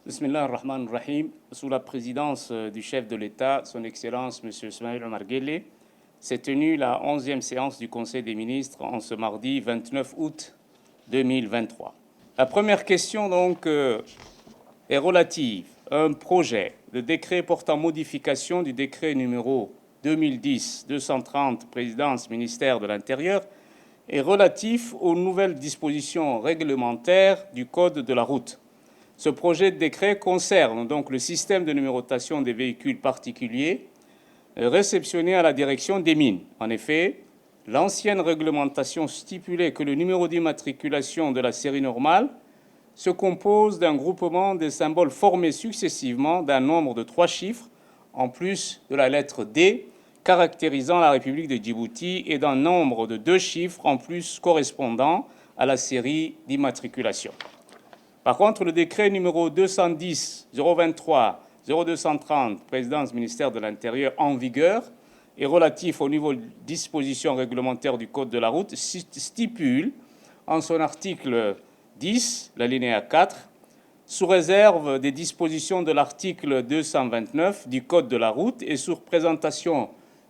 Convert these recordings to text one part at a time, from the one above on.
Bismillah ar-Rahman ar-Rahim. Sous la présidence du chef de l'État, son Excellence M. Ismaïl Omar Guelleh, s'est tenue la 11e séance du Conseil des ministres en ce mardi 29 août 2023. La première question donc est relative à un projet de décret portant modification du décret numéro 2010-230, présidence ministère de l'Intérieur, et relatif aux nouvelles dispositions réglementaires du Code de la route. Ce projet de décret concerne donc le système de numérotation des véhicules particuliers réceptionnés à la direction des mines. En effet, l'ancienne réglementation stipulait que le numéro d'immatriculation de la série normale se compose d'un groupement de symboles formés successivement d'un nombre de 3 chiffres, en plus de la lettre D, caractérisant la République de Djibouti, et d'un nombre de 2 chiffres en plus correspondant à la série d'immatriculation. Par contre, le décret numéro 210-023-0230, présidence ministère de l'Intérieur en vigueur et relatif au niveau de dispositions réglementaires du Code de la route stipule en son article 10, l'alinéa 4, sous réserve des dispositions de l'article 229 du Code de la route et sur présentation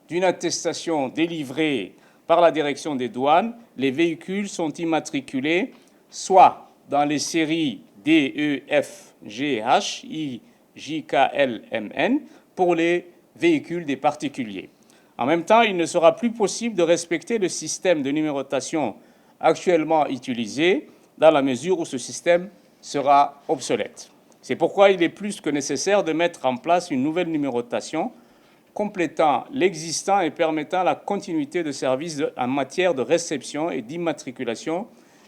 d'une attestation délivrée par la direction des douanes, les véhicules sont immatriculés soit dans les séries D, E, F, G, H, I, J, K, L, M, N pour les véhicules des particuliers. En même temps, il ne sera plus possible de respecter le système de numérotation actuellement utilisé dans la mesure où ce système sera obsolète. C'est pourquoi il est plus que nécessaire de mettre en place une nouvelle numérotation complétant l'existant et permettant la continuité de services en matière de réception et d'immatriculation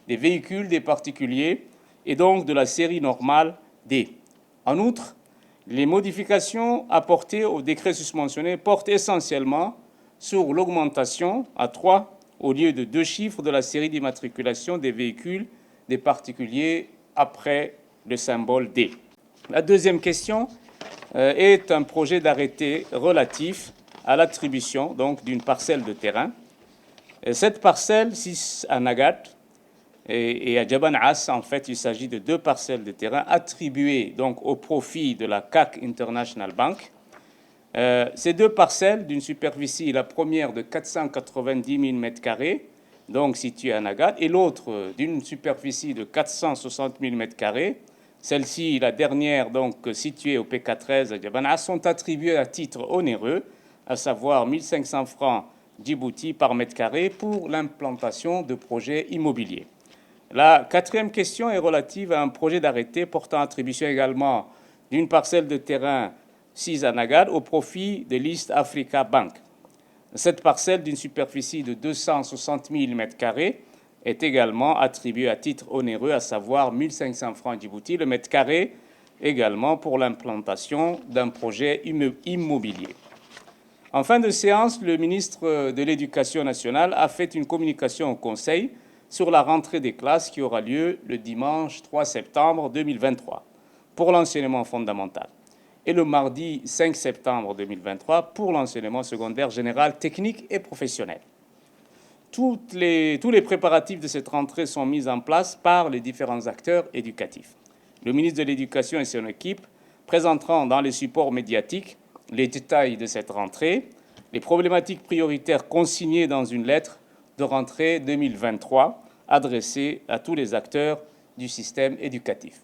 des véhicules des particuliers et donc de la série normale D. En outre, les modifications apportées au décret susmentionné portent essentiellement sur l'augmentation à 3 au lieu de 2 chiffres de la série d'immatriculation des véhicules des particuliers après le symbole D. La deuxième question est un projet d'arrêté relatif à l'attribution d'une parcelle de terrain. Cette parcelle, 6 à Nagat et à Djaban As, en fait, il s'agit de 2 parcelles de terrain attribuées donc au profit de la CAC International Bank. Ces 2 parcelles d'une superficie, la première de 490 000 m², donc située à Nagat, et l'autre d'une superficie de 460 000 m², celle-ci, la dernière, donc située au PK13 à Djabana, sont attribuées à titre onéreux, à savoir 1 500 francs Djibouti par mètre carré pour l'implantation de projets immobiliers. La quatrième question est relative à un projet d'arrêté portant attribution également d'une parcelle de terrain 6 à Nagad au profit de l'East Africa Bank. Cette parcelle d'une superficie de 260 000 m² est également attribuée à titre onéreux, à savoir 1 500 francs Djibouti le mètre carré, également pour l'implantation d'un projet immobilier. En fin de séance, le ministre de l'Éducation nationale a fait une communication au Conseil sur la rentrée des classes qui aura lieu le dimanche 3 septembre 2023 pour l'enseignement fondamental et le mardi 5 septembre 2023 pour l'enseignement secondaire général, technique et professionnel. Tous les préparatifs de cette rentrée sont mis en place par les différents acteurs éducatifs. Le ministre de l'Éducation et son équipe présenteront dans les supports médiatiques les détails de cette rentrée, les problématiques prioritaires consignées dans une lettre de rentrée 2023 adressée à tous les acteurs du système éducatif.